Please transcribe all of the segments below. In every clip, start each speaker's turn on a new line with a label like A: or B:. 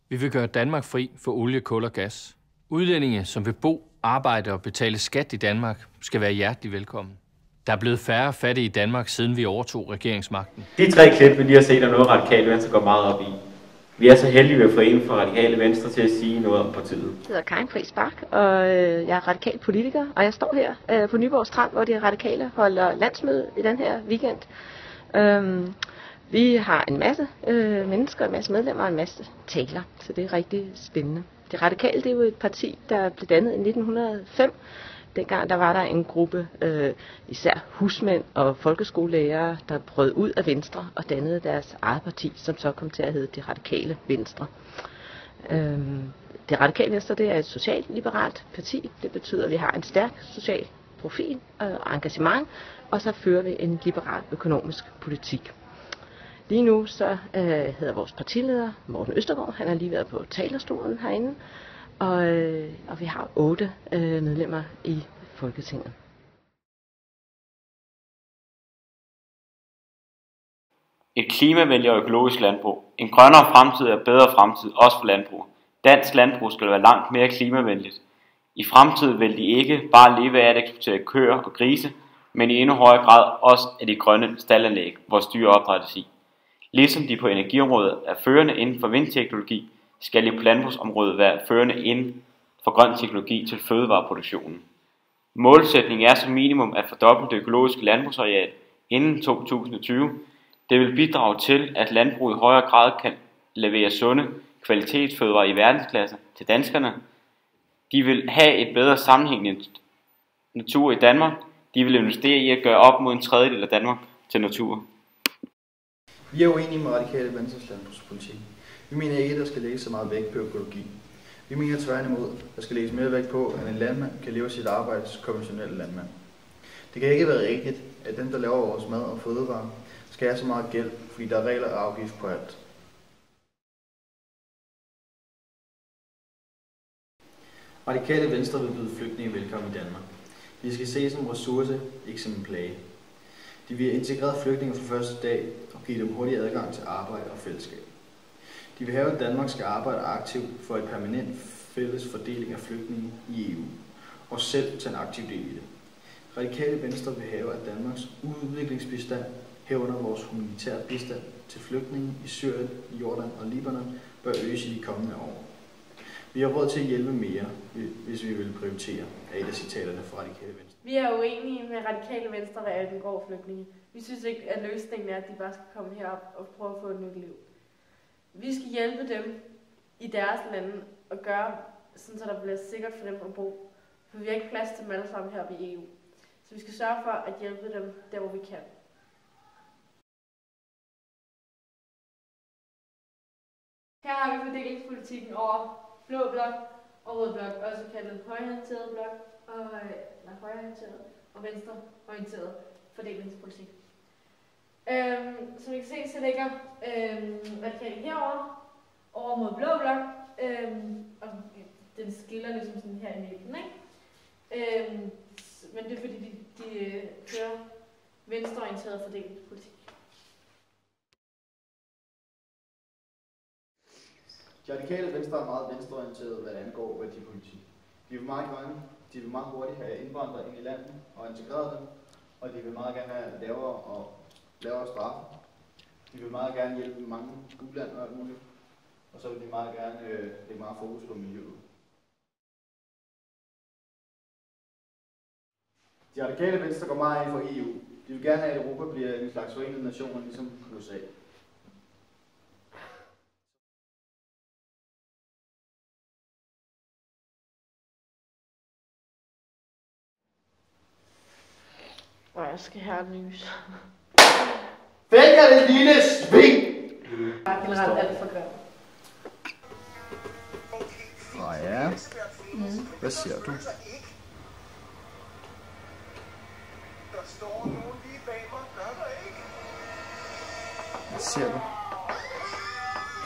A: Vi vil gøre Danmark fri for olie, kul og gas. Udlændinge, som vil bo, arbejde og betale skat i Danmark, skal være hjertelig velkommen. Der er blevet færre fattige i Danmark, siden vi overtog regeringsmagten.
B: De 3 klip, vi lige har set, er noget Radikale Venstre går meget op i. Vi er så heldige ved at få en fra Radikale Venstre til at sige noget om partiet.
C: Jeg hedder Karin Friis Bach, og jeg er radikal politiker, og jeg står her på Nyborg Strand, hvor de radikale holder landsmøde i den her weekend. Vi har en masse mennesker, en masse medlemmer og en masse taler, så det er rigtig spændende. Det radikale, det er jo et parti, der blev dannet i 1905. Dengang der var der en gruppe, især husmænd og folkeskolelærere, der brød ud af Venstre og dannede deres eget parti, som så kom til at hedde Det Radikale Venstre. Det Radikale Venstre, det er et socialliberalt parti. Det betyder, at vi har en stærk social profil og engagement, og så fører vi en liberal økonomisk politik. Lige nu så hedder vores partileder Morten Østergaard, han har lige været på talerstolen herinde, og vi har 8 medlemmer i Folketinget.
D: Et klimavenligt og økologisk landbrug. En grønnere fremtid er bedre fremtid, også for landbrug. Dansk landbrug skal være langt mere klimavenligt. I fremtiden vil de ikke bare leve af at eksportere køer og grise, men i endnu højere grad også af de grønne staldanlæg, hvor dyr opdrættes i. Ligesom de på energiområdet er førende inden for vindteknologi, skal de på landbrugsområdet være førende inden for grøn teknologi til fødevareproduktionen. Målsætningen er som minimum at fordoble det økologiske landbrugsareal inden 2020. Det vil bidrage til, at landbruget i højere grad kan levere sunde kvalitetsfødevarer i verdensklasse til danskerne. De vil have et bedre sammenhængende natur i Danmark. De vil investere i at gøre op mod 1/3 af Danmark til natur.
E: Vi er uenige med Radikale Venstres landbrugspolitik. Vi mener ikke, at der skal lægges så meget vægt på økologi. Vi mener tværtimod, at der skal lægges mere vægt på, at en landmand kan leve sit arbejde som konventionelle landmand. Det kan ikke være rigtigt, at dem, der laver vores mad og fødevarer, skal have så meget gæld, fordi der er regler og afgift på alt. Radikale Venstre vil byde flygtninge velkommen i Danmark. De skal ses som en ressource, ikke som en plage. De vil integrere flygtninge fra første dag og give dem hurtig adgang til arbejde og fællesskab. De vil have, at Danmark skal arbejde aktivt for et permanent fælles fordeling af flygtninge i EU, og selv tage en aktiv del i det. Radikale Venstre vil have, at Danmarks udviklingsbistand, herunder vores humanitære bistand til flygtninge i Syrien, Jordan og Libanon, bør øges i de kommende år. Vi har råd til at hjælpe mere, hvis vi vil prioritere, er et af citaterne fra Radikale Venstre.
F: Vi er uenige med Radikale Venstre, hvad angår flygtninge. Vi synes ikke, at løsningen er, at de bare skal komme herop og prøve at få et nyt liv. Vi skal hjælpe dem i deres lande og gøre, sådan så der bliver sikkert for dem at bo. For vi har ikke plads til dem alle sammen heroppe i EU. Så vi skal sørge for at hjælpe dem der, hvor vi kan. Her har vi fordelingspolitikken over blå blok og rød blok, også kaldet højreorienteret blok og venstreorienteret fordelingspolitik. Som I kan se, så ligger Radikale herover over mod blå blok, og den skiller ligesom sådan her i midten, ikke? Men det er fordi, de kører venstreorienteret fordelingspolitik.
E: De Radikale Venstre er meget venstreorienteret, hvad det angår værdipolitik. De vil meget grønne, de vil meget hurtigt have indvandrere ind i landet og integrere dem, og de vil meget gerne have lavere straffe. De vil meget gerne hjælpe mange ulande og alt muligt, og så vil de meget gerne lægge meget fokus på miljøet. De Radikale Venstre går meget ind for EU. De vil gerne have, at Europa bliver en slags forenet nationer, ligesom USA.
F: Og jeg skal have lys.
E: Væk er det lille sving!
F: Jeg er generelt alt for grim.
E: Ja. Hvad siger du? Hvad siger du?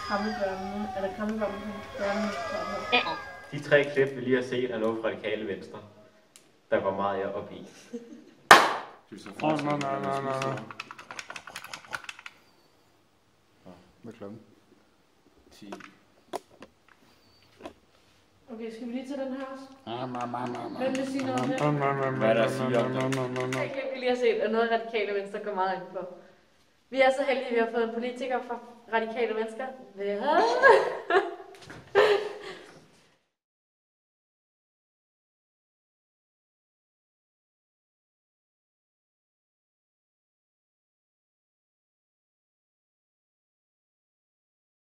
F: Krammebørnene, eller krammebørnene.
B: De 3 klip, vi lige har set, er noget fra Radikale Venstre, der går meget jeg op i.
E: Nej. Hvad er klokken?
G: 10.
F: Okay, skal vi lige tage den her også? Hvem vil sige noget om det?
D: Hvad er der at sige om det?
F: Jeg glemte lige at se, at noget Radikale Venstre går meget ind på. Vi er så heldige, at vi har fået en politiker fra Radikale Venstre.